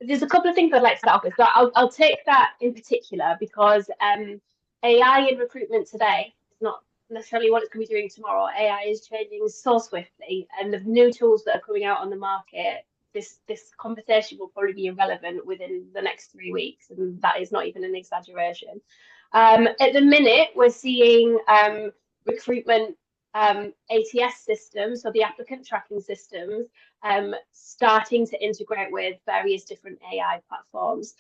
there's a couple of things I'd like to start off with. So I'll take that in particular because AI in recruitment today is not necessarily what it's going to be doing tomorrow. AI is changing so swiftly, and the new tools that are coming out on the market, this conversation will probably be irrelevant within the next 3 weeks, and that is not even an exaggeration. At the minute, we're seeing recruitment ATS systems, so the applicant tracking systems, starting to integrate with various different AI platforms.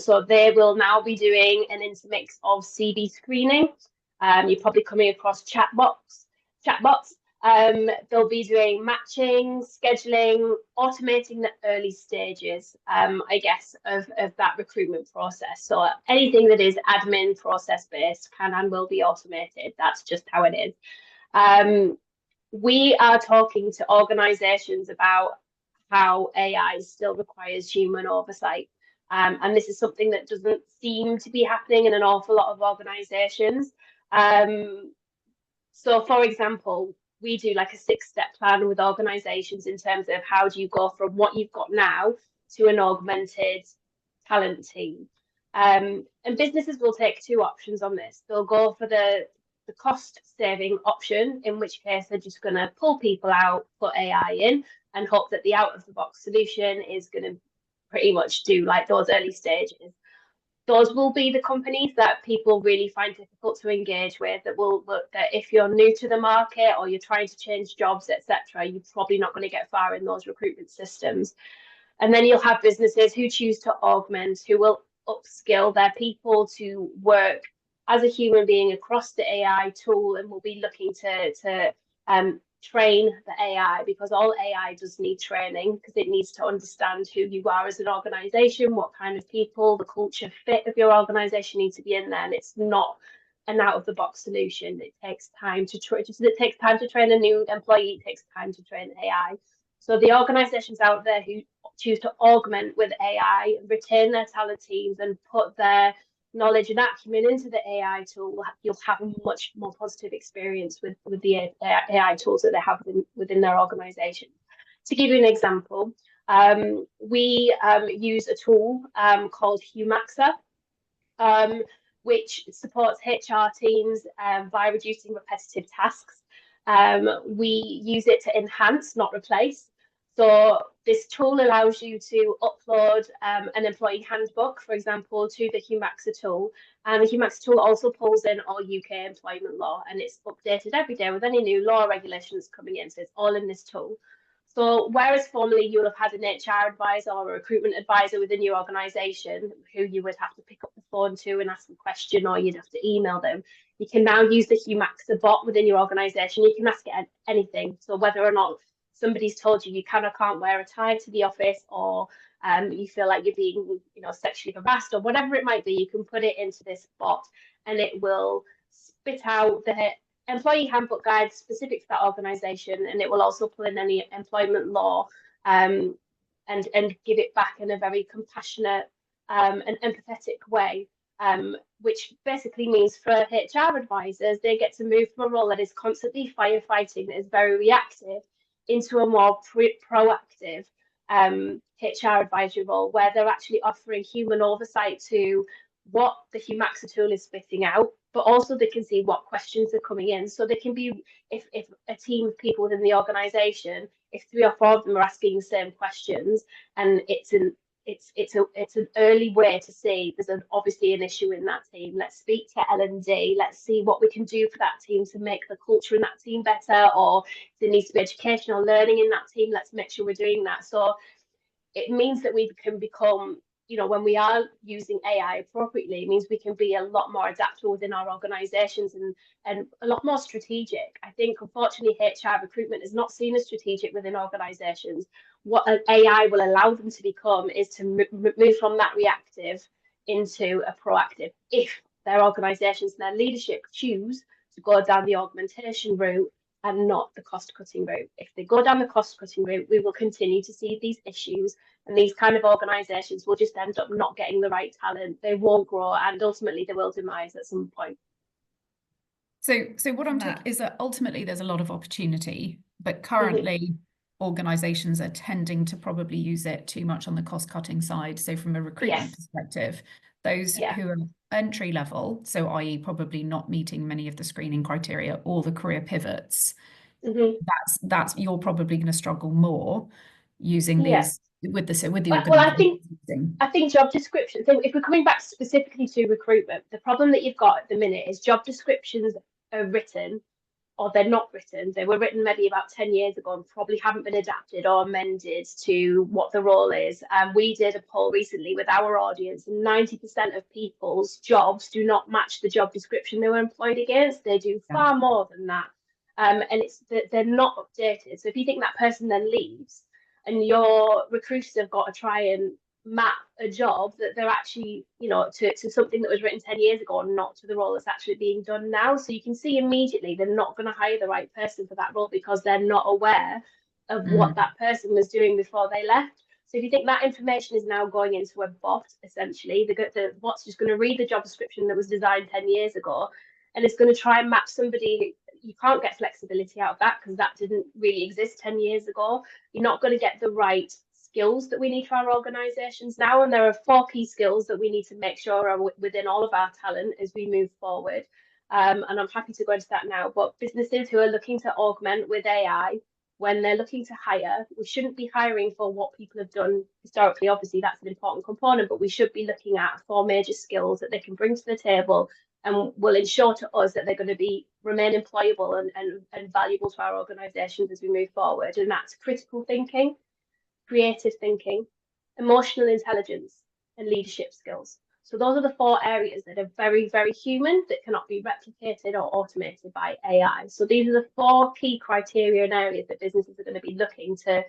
So they will now be doing an intermix of CV screening. You're probably coming across chatbots. They'll be doing matching, scheduling, automating the early stages, I guess, of that recruitment process. So anything that is admin process based can and will be automated. That's just how it is. We are talking to organizations about how AI still requires human oversight. And this is something that doesn't seem to be happening in an awful lot of organizations. So, for example, we do like a 6-step plan with organizations in terms of how do you go from what you've got now to an augmented talent team. And businesses will take 2 options on this. They'll go for the cost saving option, in which case they're just going to pull people out, put AI in, and hope that the out of the box solution is going to pretty much do like those early stages. Those will be the companies that people really find difficult to engage with, that if you're new to the market or you're trying to change jobs, etc., you're probably not going to get far in those recruitment systems. And then you'll have businesses who choose to augment, who will upskill their people to work as a human being across the AI tool, and will be looking to train the AI, because all AI does need training, because it needs to understand who you are as an organization, what kind of people, the culture fit of your organization needs to be in there. And it's not an out of the box solution. It takes time to train a new employee. It takes time to train AI. So the organizations out there who choose to augment with AI, retain their talent teams, and put their knowledge and acumen into the AI tool, you'll have a much more positive experience with the AI tools that they have within their organization. To give you an example, we use a tool called Humaxa, which supports HR teams by reducing repetitive tasks. We use it to enhance, not replace. So this tool allows you to upload an employee handbook, for example, to the Humaxa tool. And the Humaxa tool also pulls in all UK employment law, and it's updated every day with any new law regulations coming in. So it's all in this tool. So whereas formerly you'll have had an HR advisor or a recruitment advisor within your organisation who you would have to pick up the phone to and ask a question, or you'd have to email them, you can now use the Humaxa bot within your organisation. You can ask it anything. So whether or not somebody's told you can or can't wear a tie to the office, or you feel like you're being, sexually harassed, or whatever it might be, you can put it into this bot, and it will spit out the employee handbook guide specific to that organisation, and it will also pull in any employment law and give it back in a very compassionate and empathetic way. Which basically means for HR advisors, they get to move from a role that is constantly firefighting, that is very reactive, into a more proactive HR advisory role, where they're actually offering human oversight to what the Humaxa tool is spitting out, but also they can see what questions are coming in. So they can be, if a team of people within the organisation, if 3 or 4 of them are asking the same questions, and it's an early way to see there's obviously an issue in that team. Let's speak to L&D. Let's see what we can do for that team to make the culture in that team better, or if there needs to be educational learning in that team, let's make sure we're doing that. So it means that we can become, when we are using AI appropriately, it means we can be a lot more adaptable within our organizations and a lot more strategic. I think, unfortunately, HR recruitment is not seen as strategic within organizations. What an AI will allow them to become is to move from that reactive into a proactive, if their organizations and their leadership choose to go down the augmentation route and not the cost-cutting route. If they go down the cost-cutting route, we will continue to see these issues, and these kind of organisations will just end up not getting the right talent. They won't grow, and ultimately they will demise at some point. So what I'm taking is that ultimately there's a lot of opportunity, but currently organizations are tending to probably use it too much on the cost-cutting side. So from a recruitment perspective, those who are entry level, so i.e. probably not meeting many of the screening criteria or the career pivots, that's you're probably going to struggle more using these with the organization. I think job descriptions, so if we're coming back specifically to recruitment, the problem that you've got at the minute is job descriptions are written, or they're not written. They were written maybe about 10 years ago and probably haven't been adapted or amended to what the role is. We did a poll recently with our audience, and 90% of people's jobs do not match the job description they were employed against. They do far more than that. And it's that they're not updated. So if you think that person then leaves and your recruiters have got to try and map a job that they're actually, to something that was written 10 years ago and not to the role that's actually being done now. So you can see immediately they're not going to hire the right person for that role because they're not aware of what that person was doing before they left. So if you think that information is now going into a bot, essentially, the bot's just going to read the job description that was designed 10 years ago, and it's going to try and map somebody. You can't get flexibility out of that because that didn't really exist 10 years ago. You're not going to get the right skills that we need for our organizations now, and there are 4 key skills that we need to make sure are within all of our talent as we move forward, and I'm happy to go into that now. But businesses who are looking to augment with AI, when they're looking to hire, we shouldn't be hiring for what people have done historically. Obviously that's an important component, but we should be looking at 4 major skills that they can bring to the table and will ensure to us that they're going to remain employable and valuable to our organizations as we move forward. And that's critical thinking, creative thinking, emotional intelligence, and leadership skills. So those are the 4 areas that are very, very human, that cannot be replicated or automated by AI. So these are the 4 key criteria and areas that businesses are going to be looking to,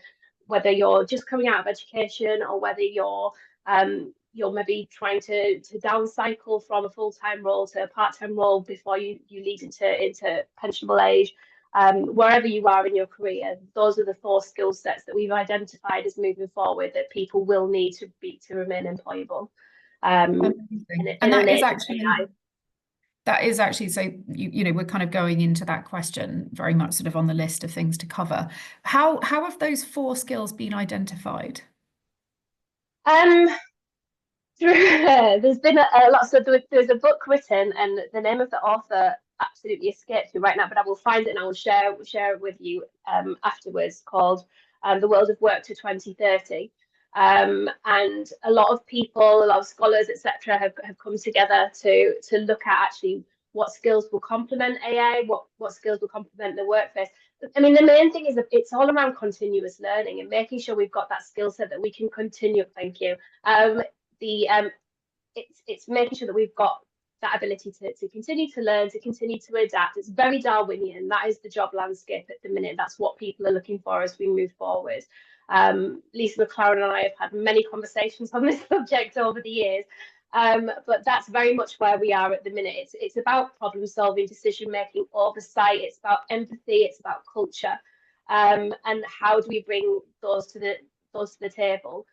whether you're just coming out of education or whether you're maybe trying to downcycle from a full-time role to a part-time role before you lead into pensionable age. Wherever you are in your career, those are the 4 skill sets that we've identified as moving forward that people will need to remain employable. And that is actually so we're kind of going into that question very much sort of on the list of things to cover. How have those 4 skills been identified? There's been a lot. So there's a book written, and the name of the author absolutely escapes me right now, but I will find it and I will share it with you afterwards, called The World of Work to 2030. And a lot of people, a lot of scholars, etc., have come together to look at actually what skills will complement AI, what skills will complement the workplace. I mean, the main thing is that it's all around continuous learning and making sure we've got that skill set that we can continue. Thank you. It's making sure that we've got that ability to continue to learn, to continue to adapt. It's very Darwinian. That is the job landscape at the minute. That's what people are looking for as we move forward. Lisa McLaren and I have had many conversations on this subject over the years, but that's very much where we are at the minute. It's about problem solving, decision making, oversight. It's about empathy. It's about culture, and how do we bring those to the table.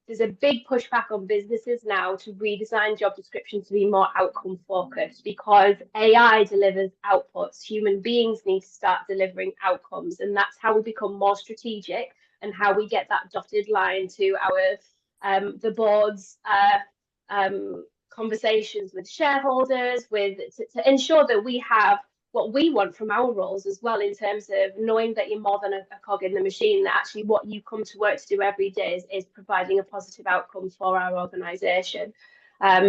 There's a big pushback on businesses now to redesign job descriptions to be more outcome focused, because AI delivers outputs. Human beings need to start delivering outcomes, and that's how we become more strategic and how we get that dotted line to our the board's conversations with shareholders, to ensure that we have what we want from our roles as well, in terms of knowing that you're more than a cog in the machine, that actually what you come to work to do every day is providing a positive outcome for our organisation.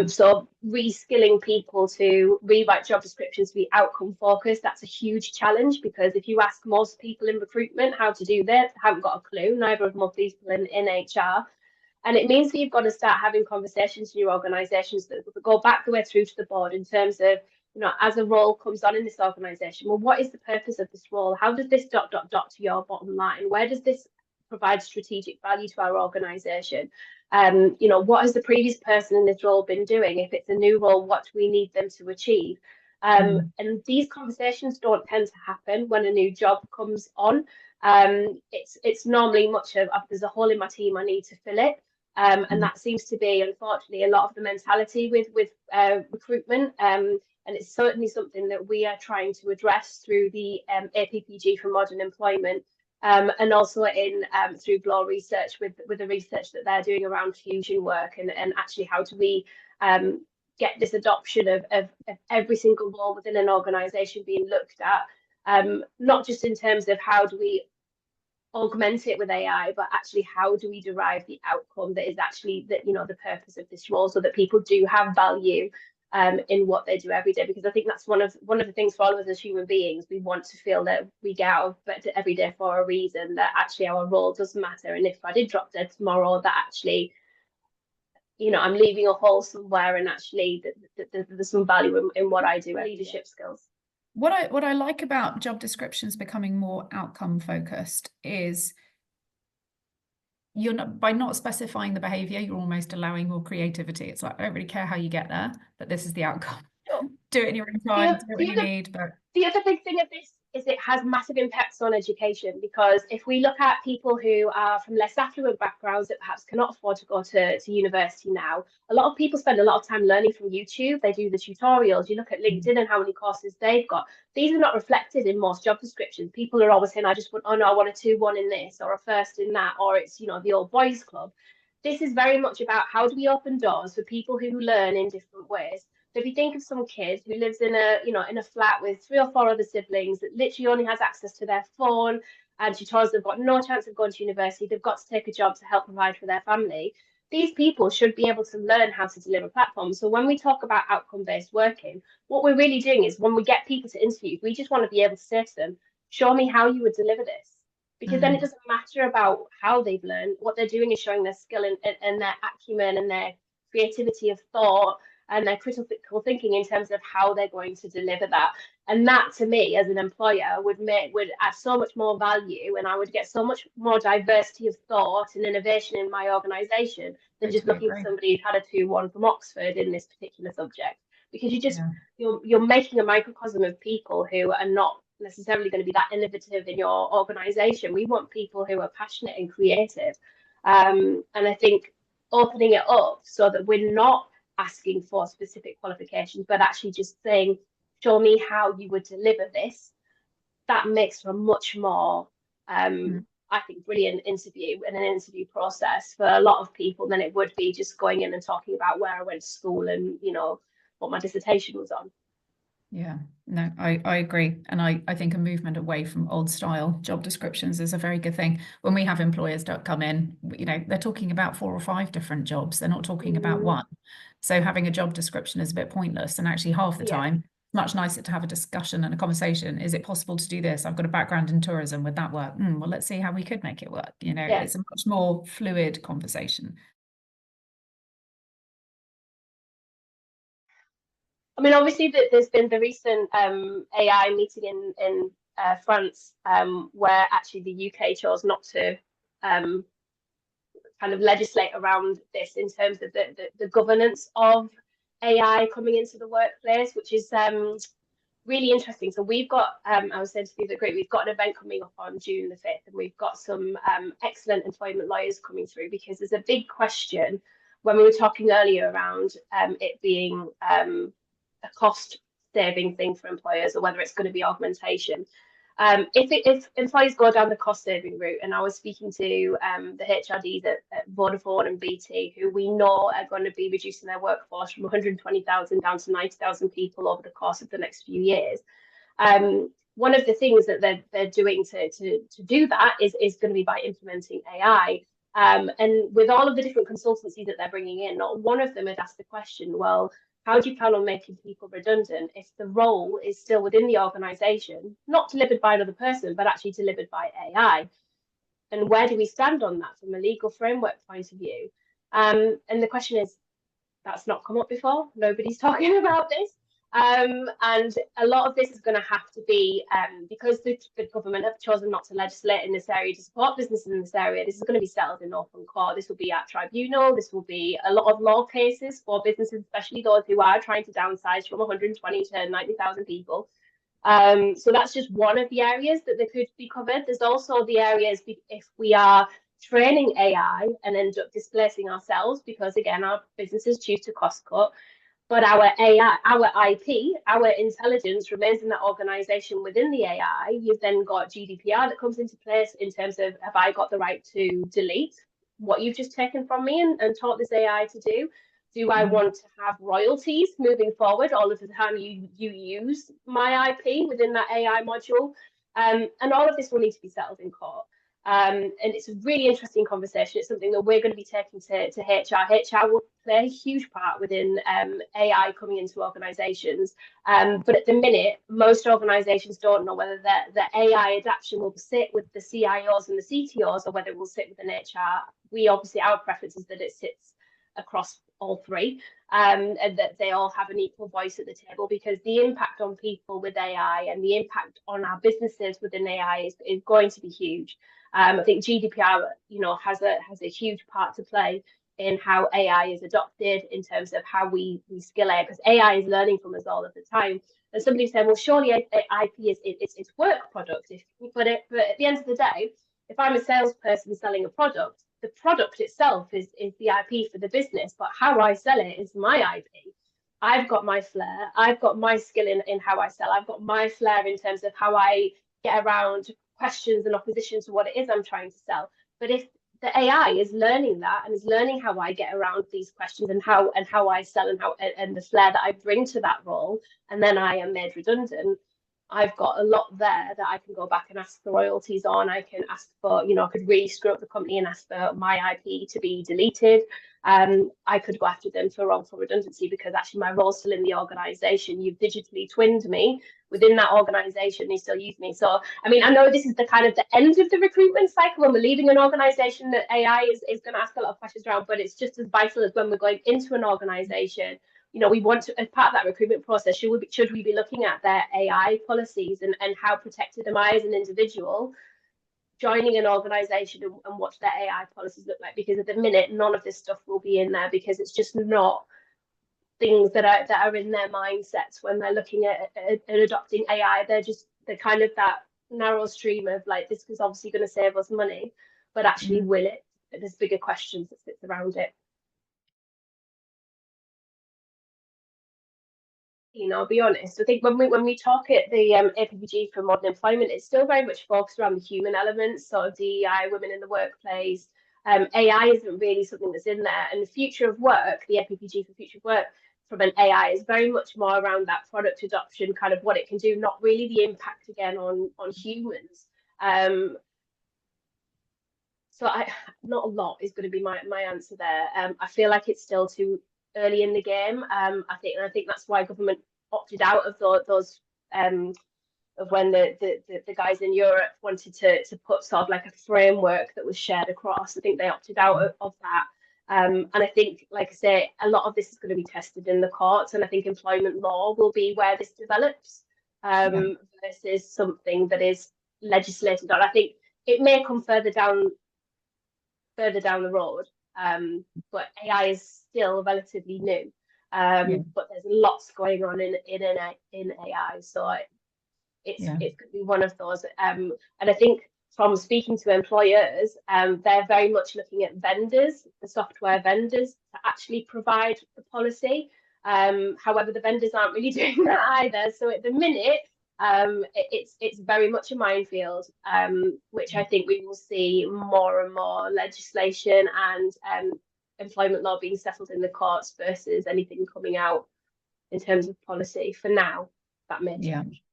So reskilling people to rewrite job descriptions to be outcome focused, that's a huge challenge, because if you ask most people in recruitment how to do that, they haven't got a clue, neither have most people in HR. And it means that you've got to start having conversations in your organisations that go back the way through to the board, in terms of, as a role comes on in this organisation, well, what is the purpose of this role? How does this ... to your bottom line? Where does this provide strategic value to our organisation? What has the previous person in this role been doing? If it's a new role, what do we need them to achieve? And these conversations don't tend to happen when a new job comes on. It's normally much of, there's a hole in my team, I need to fill it. And that seems to be, unfortunately, a lot of the mentality with recruitment. And it's certainly something that we are trying to address through the APPG for modern employment. and also in through Glow Research with the research that they're doing around fusion work, and actually how do we get this adoption of every single role within an organisation being looked at, not just in terms of how do we augment it with AI, but actually how do we derive the outcome that is actually the purpose of this role, so that people do have value in what they do every day. Because I think that's one of the things for all of us as human beings. We want to feel that we get out of bed every day for a reason, that actually our role does matter. And if I did drop dead tomorrow, that actually, I'm leaving a hole somewhere, and actually there's some value in what I do. Leadership skills. What I like about job descriptions becoming more outcome focused is by not specifying the behavior, you're almost allowing more creativity. It's like, I don't really care how you get there, but this is the outcome. Do it in your own time, do what you need. But the other big thing of this is it has massive impacts on education, because if we look at people who are from less affluent backgrounds that perhaps cannot afford to go to university now, a lot of people spend a lot of time learning from YouTube. They do the tutorials. You look at LinkedIn and how many courses they've got. These are not reflected in most job descriptions. People are always saying, I want a 2-1 in this, or a first in that, or it's, the old boys club. This is very much about how do we open doors for people who learn in different ways. So if you think of some kid who lives in a flat with 3 or 4 other siblings that literally only has access to their phone and tutors, they've got no chance of going to university, they've got to take a job to help provide for their family. These people should be able to learn how to deliver platforms. So when we talk about outcome-based working, what we're really doing is when we get people to interview, we just want to be able to say to them, show me how you would deliver this. Because then it doesn't matter about how they've learned. What they're doing is showing their skill and their acumen and their creativity of thought and their critical thinking in terms of how they're going to deliver that. And that, to me, as an employer, would add so much more value, and I would get so much more diversity of thought and innovation in my organisation than just looking for somebody who's had a 2-1 from Oxford in this particular subject. Because you're making a microcosm of people who are not necessarily going to be that innovative in your organisation. We want people who are passionate and creative. And I think opening it up so that we're not asking for specific qualifications, but actually just saying, show me how you would deliver this, that makes for a much more I think brilliant interview and an interview process for a lot of people than it would be just going in and talking about where I went to school and what my dissertation was on. Yeah, no, I agree. And I think a movement away from old style job descriptions is a very good thing. When we have employers that come in, they're talking about 4 or 5 different jobs. They're not talking about one. So having a job description is a bit pointless. And actually half the time, it's much nicer to have a discussion and a conversation. Is it possible to do this? I've got a background in tourism. Would that work? Well, let's see how we could make it work. It's a much more fluid conversation. I mean, obviously, there's been the recent AI meeting in France, where actually the UK chose not to kind of legislate around this in terms of the governance of AI coming into the workplace, which is really interesting. So we've got, I was saying to these are great, we've got an event coming up on June the 5th, and we've got some excellent employment lawyers coming through, because there's a big question when we were talking earlier around it being a cost saving thing for employers, or whether it's going to be augmentation. If employees go down the cost saving route, and I was speaking to the HRDs at Vodafone and BT, who we know are going to be reducing their workforce from 120,000 down to 90,000 people over the course of the next few years. One of the things that they're doing to do that is going to be by implementing AI. And with all of the different consultancies that they're bringing in, not one of them had asked the question, well, how do you plan on making people redundant if the role is still within the organisation, not delivered by another person, but actually delivered by AI? And where do we stand on that from a legal framework point of view? And the question is, that's not come up before. Nobody's talking about this. And a lot of this is going to have to be, because the government have chosen not to legislate in this area to support businesses in this area, this is going to be settled in open court. This will be at tribunal. This will be a lot of law cases for businesses, especially those who are trying to downsize from 120 to 90,000 people. So that's just one of the areas that they could be covered. There's also the areas if we are training AI and end up displacing ourselves, because again, our businesses choose to cost cut. but our AI, our IP, our intelligence remains in that organization within the AI. You've then got GDPR that comes into place in terms of, have I got the right to delete what you've just taken from me and taught this AI to do? Do I want to have royalties moving forward all of the time you use my IP within that AI module? And all of this will need to be settled in court. And it's a really interesting conversation. It's something that we're going to be taking to HR. HR will play a huge part within AI coming into organisations. But at the minute, most organisations don't know whether the AI adaptation will sit with the CIOs and the CTOs or whether it will sit within HR. We obviously, our preference is that it sits across all three, and that they all have an equal voice at the table, because the impact on people with AI and the impact on our businesses within AI is going to be huge. I think GDPR, has a huge part to play in how AI is adopted, in terms of how we skill AI, because AI is learning from us all of the time. And somebody said, well, surely IP is it's work product. But at the end of the day, if I'm a salesperson selling a product, the product itself is the IP for the business, but how I sell it is my IP. I've got my flair. I've got my skill in how I sell. I've got my flair in terms of how I get around questions and opposition to what it is I'm trying to sell. But if the AI is learning that and is learning how I get around these questions and how I sell and the flair that I bring to that role, and then I am made redundant, I've got a lot there that I can go back and ask for royalties on. I can ask for, I could really screw up the company and ask for my IP to be deleted. I could go after them for wrongful redundancy because actually my role's still in the organisation. You've digitally twinned me within that organisation. You still use me. So, I mean, I know this is the kind of the end of the recruitment cycle when we're leaving an organisation that AI is going to ask a lot of questions around, but it's just as vital as when we're going into an organisation. We want to, as part of that recruitment process, should we be looking at their AI policies and how protected am I as an individual joining an organization and what their AI policies look like? Because at the minute, none of this stuff will be in there, because it's just not things that are in their mindsets when they're looking at adopting AI. They're kind of that narrow stream of like, this is obviously going to save us money, but actually will it? There's bigger questions that sit around it. I'll be honest. I think when we talk at the APPG for modern employment, it's still very much focused around the human elements, sort of DEI, women in the workplace. AI isn't really something that's in there. And the future of work, the APPG for future of work from an AI is very much more around that product adoption, kind of what it can do, not really the impact again on humans. So not a lot is going to be my answer there. I feel like it's still too early in the game. I think that's why government opted out of those of when the guys in Europe wanted to put sort of like a framework that was shared across. I think they opted out of that. And I think, like I say, a lot of this is going to be tested in the courts, and I think employment law will be where this develops versus something that is legislated on. I think it may come further down the road, but AI is still relatively new. But there's lots going on in AI, so it's going to be one of those. And I think from speaking to employers, they're very much looking at vendors, the software vendors, to actually provide the policy. However, the vendors aren't really doing that either. So at the minute, it's very much a minefield, which I think we will see more and more legislation and employment law being settled in the courts versus anything coming out in terms of policy. For now, that may change.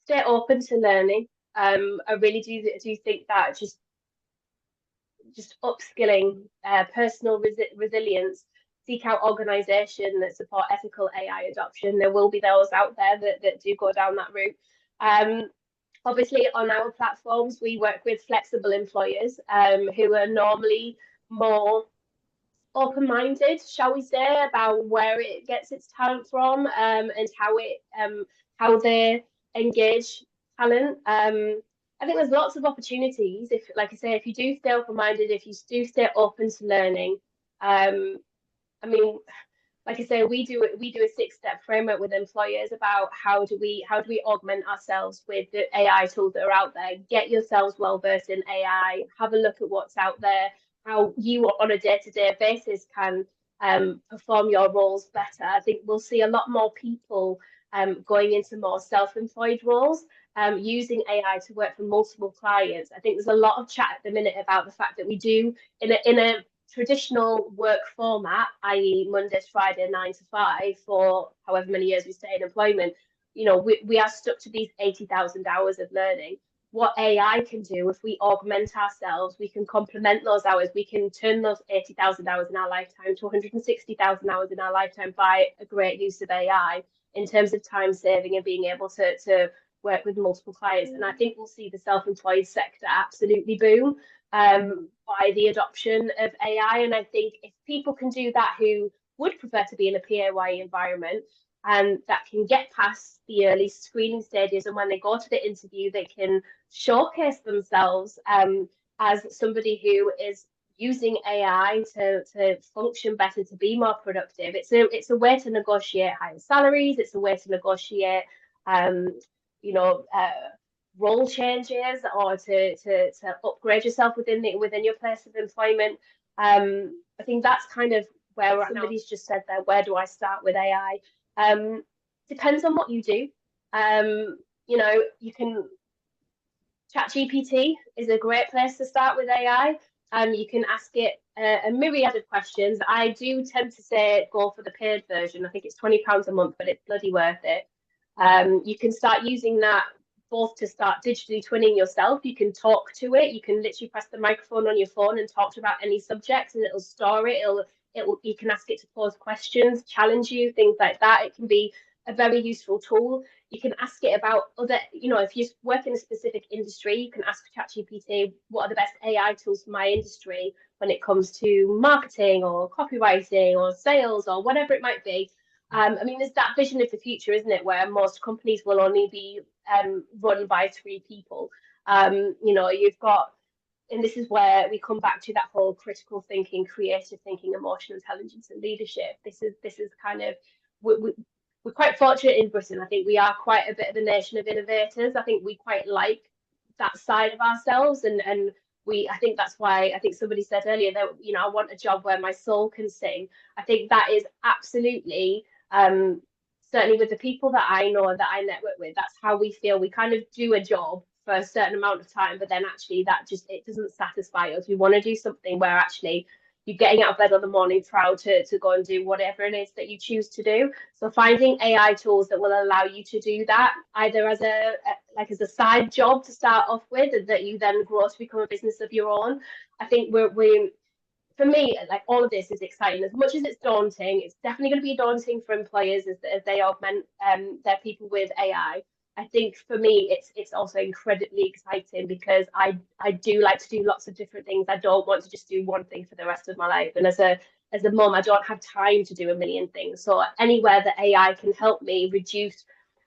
Stay open to learning. I really do think that just upskilling, personal resilience. Seek out organisations that support ethical AI adoption. There will be those out there that do go down that route. Obviously, on our platforms, we work with flexible employers who are normally more open-minded, shall we say, about where it gets its talent from and how they engage talent. I think there's lots of opportunities. If, like I say, if you do stay open-minded, if you do stay open to learning. I mean, like I say, we do a 6-step framework with employers about how do we augment ourselves with the AI tools that are out there. Get yourselves well versed in AI. Have a look at what's out there. how you on a day-to-day basis can perform your roles better. I think we'll see a lot more people going into more self-employed roles, using AI to work for multiple clients. I think there's a lot of chat at the minute about the fact that we do in a traditional work format, i.e. Monday to Friday, 9 to 5, for however many years we stay in employment. We are stuck to these 80,000 hours of learning. What AI can do, if we augment ourselves, we can complement those hours, we can turn those 80,000 hours in our lifetime to 160,000 hours in our lifetime by a great use of AI in terms of time saving and being able to work with multiple clients. And I think we'll see the self-employed sector absolutely boom by the adoption of AI. And I think if people can do that who would prefer to be in a PAYE environment, and that can get past the early screening stages, and when they go to the interview, they can showcase themselves as somebody who is using AI to function better, to be more productive. It's a way to negotiate higher salaries. It's a way to negotiate, role changes, or to upgrade yourself within your place of employment. I think that's kind of where somebody's just said there. Where do I start with AI? Depends on what you do. You can. ChatGPT is a great place to start with AI. You can ask it a myriad of questions. I do tend to say go for the paid version. I think it's £20 a month, but it's bloody worth it. You can start using that both to start digitally twinning yourself. You can talk to it. You can literally press the microphone on your phone and talk about any subject, and it'll store it. You can ask it to pose questions, challenge you, things like that. It can be a very useful tool. You can ask it about other, if you work in a specific industry, you can ask ChatGPT, what are the best AI tools for my industry when it comes to marketing or copywriting or sales or whatever it might be. There's that vision of the future, isn't it, where most companies will only be run by 3 people. You've got, and this is where we come back to that whole critical thinking, creative thinking, emotional intelligence, and leadership. This is kind of, we're quite fortunate in Britain. I think we are quite a bit of a nation of innovators. I think we quite like that side of ourselves, and I think that's why, I think somebody said earlier that, I want a job where my soul can sing. I think that is absolutely, certainly with the people that I know and that I network with, that's how we feel. We kind of do a job for a certain amount of time, but then actually it doesn't satisfy us. We want to do something where actually you're getting out of bed on the morning proud to go and do whatever it is that you choose to do. So finding AI tools that will allow you to do that, either as a side job to start off with, and that you then grow to become a business of your own. I think for me, like, all of this is exciting. As much as it's daunting, it's definitely going to be daunting for employers as they augment their people with AI. I think for me, it's also incredibly exciting, because I do like to do lots of different things. I don't want to just do one thing for the rest of my life. And as a mum, I don't have time to do a million things. So anywhere that AI can help me reduce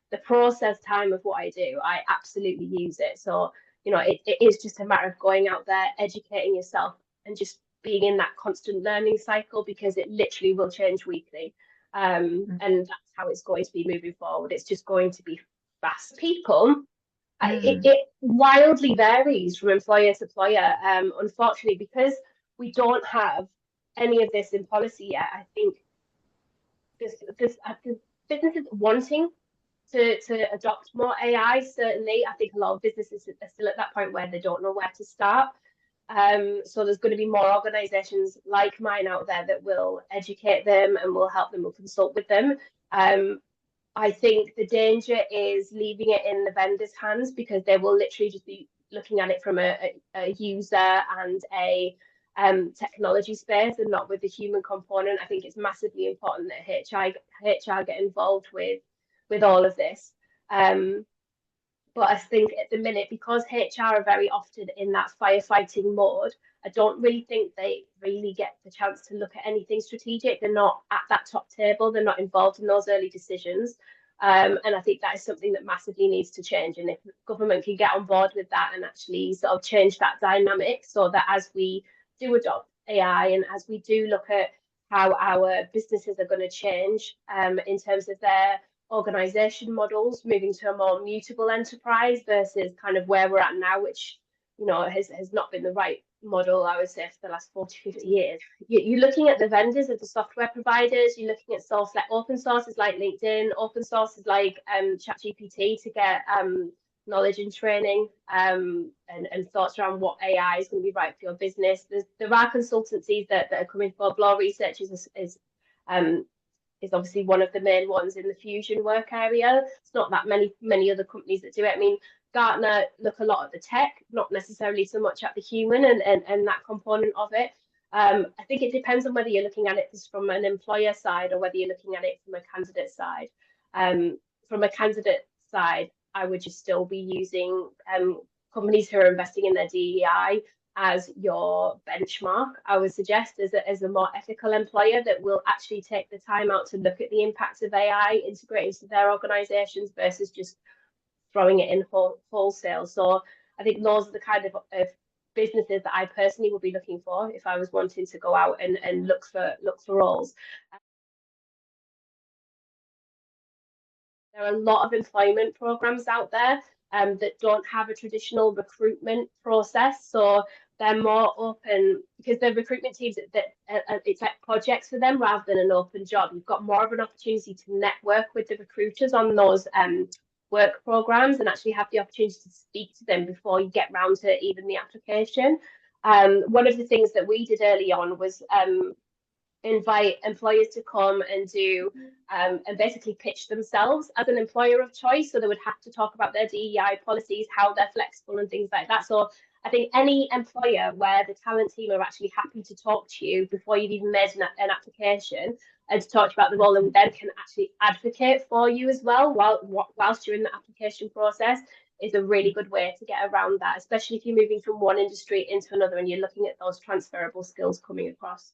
the process time of what I do, I absolutely use it. So, it is just a matter of going out there, educating yourself, and just being in that constant learning cycle, because it literally will change weekly. And that's how it's going to be moving forward. It's just going to be fast. People, it wildly varies from employer to employer. Unfortunately, because we don't have any of this in policy yet, I think there's businesses wanting to adopt more AI. Certainly, I think a lot of businesses are still at that point where they don't know where to start. So there's going to be more organisations like mine out there that will educate them and will help them, will consult with them. I think the danger is leaving it in the vendor's hands, because they will literally just be looking at it from a user and a technology space, and not with the human component. I think it's massively important that HR get involved with all of this. But I think at the minute, because HR are very often in that firefighting mode, I don't really think they really get the chance to look at anything strategic. They're not at that top table. They're not involved in those early decisions. And I think that is something that massively needs to change. And if government can get on board with that and actually sort of change that dynamic, so that as we do adopt AI and as we do look at how our businesses are going to change in terms of their organisation models, moving to a more mutable enterprise versus kind of where we're at now, which has not been the right model, I would say, for the last 40, 50 years. You're looking at the vendors of the software providers, you're looking at source like open sources like LinkedIn, open sources like ChatGPT to get knowledge and training and thoughts around what AI is going to be right for your business. There are consultancies that are coming for. Bloor Research is obviously one of the main ones in the fusion work area. It's not that many other companies that do it. I mean, Gartner look a lot at the tech, not necessarily so much at the human and that component of it. I think it depends on whether you're looking at it from an employer side or whether you're looking at it from a candidate side. From a candidate side, I would just still be using companies who are investing in their DEI as your benchmark. I would suggest as a more ethical employer that will actually take the time out to look at the impacts of AI integrated into their organizations versus just throwing it in wholesale. So I think those are the kind of businesses that I personally would be looking for if I was wanting to go out and look for roles. There are a lot of employment programs out there that don't have a traditional recruitment process. So they're more open because the recruitment teams that it's like projects for them rather than an open job. You've got more of an opportunity to network with the recruiters on those work programs and actually have the opportunity to speak to them before you get round to even the application. One of the things that we did early on was invite employers to come and do and basically pitch themselves as an employer of choice. So they would have to talk about their DEI policies, how they're flexible and things like that. So I think any employer where the talent team are actually happy to talk to you before you've even made an application and to talk about the role and then can actually advocate for you as well whilst you're in the application process is a really good way to get around that, especially if you're moving from one industry into another and you're looking at those transferable skills coming across.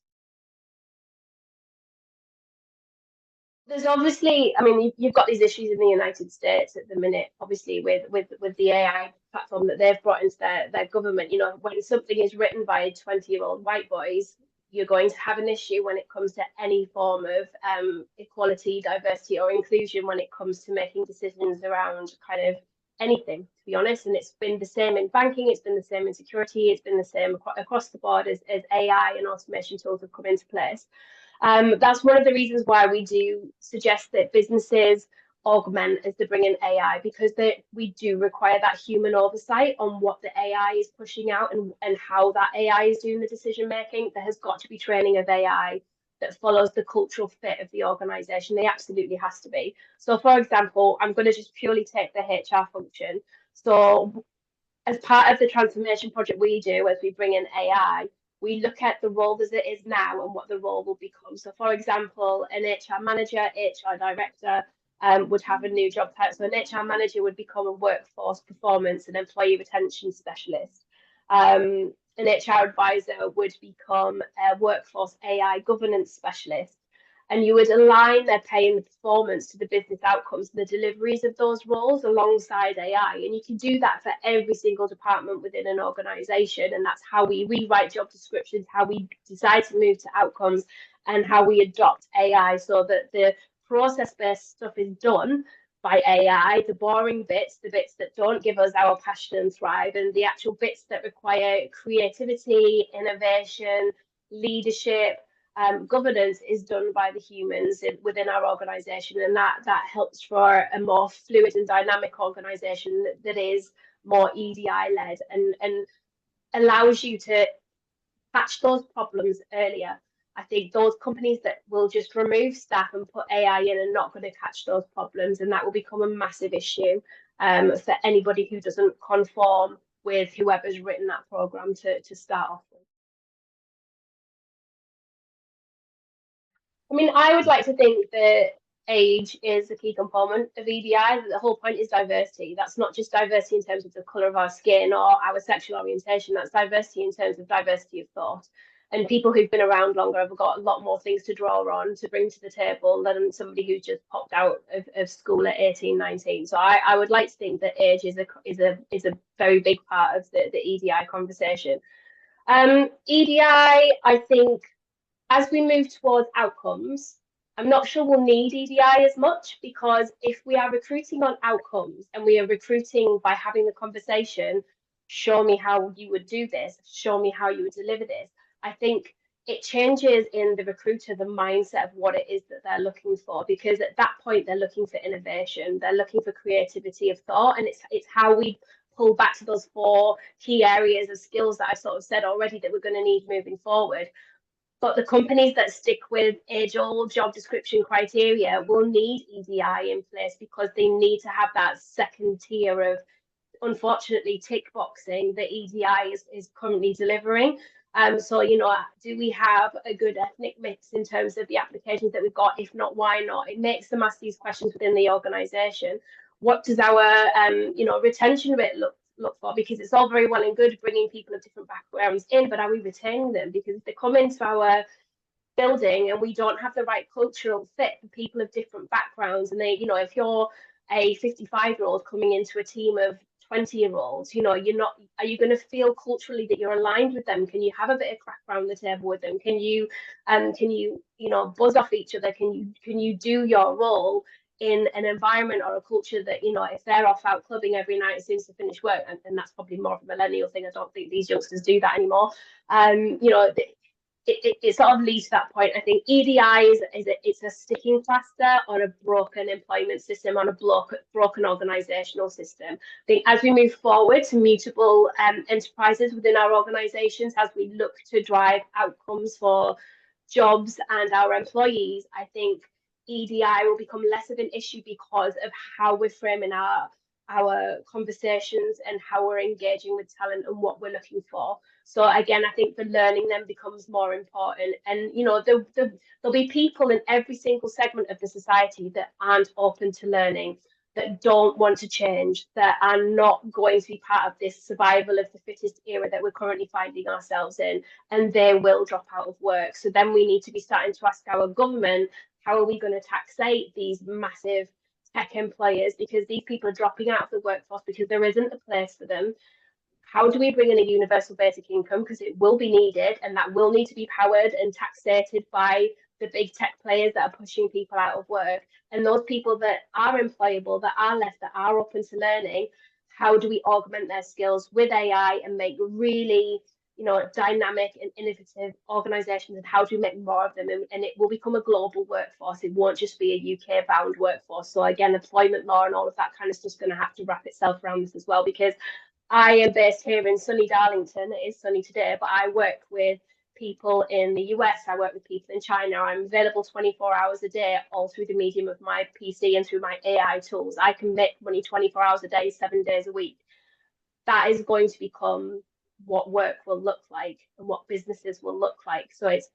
There's obviously, I mean, you've got these issues in the United States at the minute, obviously, with the AI platform that they've brought into their government. You know, when something is written by 20-year-old white boys, you're going to have an issue when it comes to any form of equality, diversity, or inclusion when it comes to making decisions around kind of anything, to be honest. And it's been the same in banking, it's been the same in security, it's been the same across the board as AI and automation tools have come into place. That's one of the reasons why we do suggest that businesses augment as they bring in AI, because we do require that human oversight on what the AI is pushing out and how that AI is doing the decision making. There has got to be training of AI that follows the cultural fit of the organization. There absolutely has to be. So, for example, I'm going to just purely take the HR function. So, as part of the transformation project we do as we bring in AI, we look at the role as it is now and what the role will become. So, for example, an HR manager, HR director would have a new job title. So, an HR manager would become a workforce performance and employee retention specialist. An HR advisor would become a workforce AI governance specialist. And you would align their pay and the performance to the business outcomes and the deliveries of those roles alongside AI. And you can do that for every single department within an organization. And that's how we rewrite job descriptions, how we decide to move to outcomes, and how we adopt AI so that the process-based stuff is done by AI, the boring bits, the bits that don't give us our passion and thrive, and the actual bits that require creativity, innovation, leadership, governance is done by the humans within our organization, and that helps for a more fluid and dynamic organization that is more EDI led and allows you to catch those problems earlier. I think those companies that will just remove staff and put AI in are not going to catch those problems, and that will become a massive issue for anybody who doesn't conform with whoever's written that program to start off with. I mean, I would like to think that age is a key component of EDI. The whole point is diversity. That's not just diversity in terms of the colour of our skin or our sexual orientation. That's diversity in terms of diversity of thought. And people who've been around longer have got a lot more things to draw on to bring to the table than somebody who's just popped out of school at 18, 19. So I would like to think that age is a very big part of the EDI conversation. EDI, I think, as we move towards outcomes, I'm not sure we'll need EDI as much, because if we are recruiting on outcomes and we are recruiting by having the conversation, show me how you would do this, show me how you would deliver this. I think it changes in the recruiter the mindset of what it is that they're looking for, because at that point they're looking for innovation, they're looking for creativity of thought, and it's how we pull back to those 4 key areas of skills that I sort of said already that we're going to need moving forward. But the companies that stick with age-old job description criteria will need EDI in place, because they need to have that second tier of, unfortunately, tick boxing that EDI is currently delivering. So, do we have a good ethnic mix in terms of the applications that we've got? If not, why not? It makes them ask these questions within the organisation. What does our, retention rate look for? Because it's all very well and good bringing people of different backgrounds in, but are we retaining them? Because if they come into our building and we don't have the right cultural fit for people of different backgrounds, and they, if you're a 55-year-old coming into a team of 20-year-olds, you're not, are you going to feel culturally that you're aligned with them? Can you have a bit of crack around the table with them? Can you buzz off each other? Can you do your role in an environment or a culture that, if they're off out clubbing every night as soon as they finish work, and that's probably more of a millennial thing, I don't think these youngsters do that anymore. It sort of leads to that point. I think EDI it's a sticking plaster on a broken employment system, on a broken organisational system. I think as we move forward to mutable enterprises within our organisations, as we look to drive outcomes for jobs and our employees, I think EDI will become less of an issue because of how we're framing our conversations and how we're engaging with talent and what we're looking for. So again, I think the learning then becomes more important. And there'll be people in every single segment of the society that aren't open to learning, that don't want to change, that are not going to be part of this survival of the fittest era that we're currently finding ourselves in, and they will drop out of work. So then we need to be starting to ask our government, how are we going to taxate these massive tech employers, because these people are dropping out of the workforce because there isn't a place for them? How do we bring in a universal basic income, because it will be needed, and that will need to be powered and taxated by the big tech players that are pushing people out of work? And those people that are employable, that are left, that are open to learning, how do we augment their skills with AI and make really dynamic and innovative organizations, and how do we make more of them? And it will become a global workforce. It won't just be a UK bound workforce. So again, employment law and all of that kind of stuff's going to have to wrap itself around this as well, because I am based here in sunny Darlington. It is sunny today, but I work with people in the US. I work with people in China. I'm available 24 hours a day, all through the medium of my PC and through my AI tools. I can make money 24 hours a day, 7 days a week. That is going to become what work will look like and what businesses will look like. So it's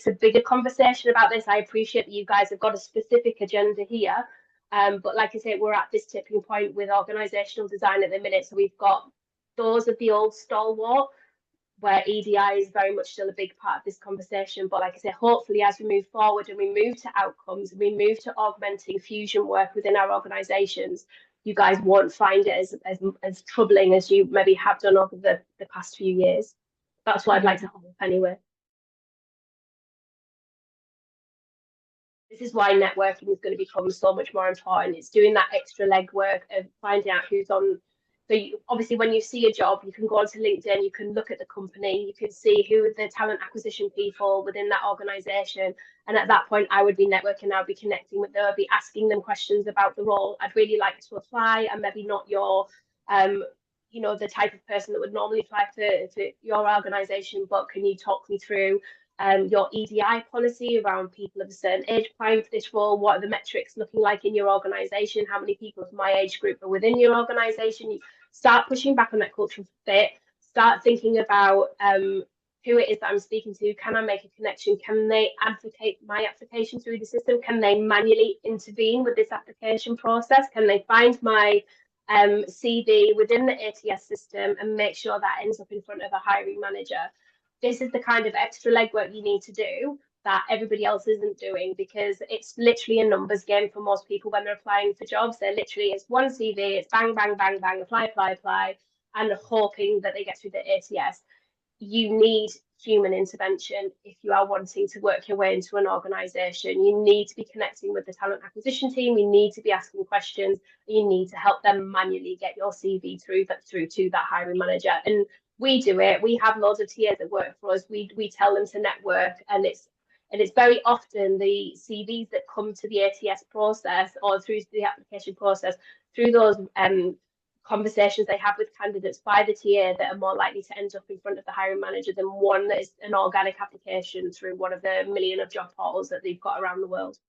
a bigger conversation about this. I appreciate that you guys have got a specific agenda here. But like I say, we're at this tipping point with organizational design at the minute. So we've got those of the old stalwart, where EDI is very much still a big part of this conversation. But like I say, hopefully as we move forward and we move to outcomes and we move to augmenting fusion work within our organizations, you guys won't find it as troubling as you maybe have done over the past few years. That's what I'd like to hope anyway. This is why networking is going to become so much more important. It's doing that extra legwork of finding out who's on. So obviously, when you see a job, you can go onto LinkedIn, you can look at the company, you can see who are the talent acquisition people within that organization. And at that point, I would be networking, I would be connecting with them, I'd be asking them questions about the role. I'd really like to apply. I'm maybe not your, the type of person that would normally apply for your organization, but can you talk me through your EDI policy around people of a certain age applying for this role? What are the metrics looking like in your organization? How many people of my age group are within your organization? You start pushing back on that cultural fit. Start thinking about who it is that I'm speaking to. Can I make a connection? Can they advocate my application through the system? Can they manually intervene with this application process? Can they find my CV within the ATS system and make sure that ends up in front of a hiring manager? This is the kind of extra legwork you need to do that everybody else isn't doing, because it's literally a numbers game for most people when they're applying for jobs. They're literally, it's one CV, it's bang, bang, bang, bang, apply, and hoping that they get through the ATS. You need human intervention. If you are wanting to work your way into an organisation, you need to be connecting with the talent acquisition team, you need to be asking questions, you need to help them manually get your CV through to that hiring manager. And we do it. We have loads of TAs that work for us. We tell them to network, and it's very often the CVs that come to the ATS process or through the application process, through those conversations they have with candidates by the TA, that are more likely to end up in front of the hiring manager than one that is an organic application through one of the million of job portals that they've got around the world.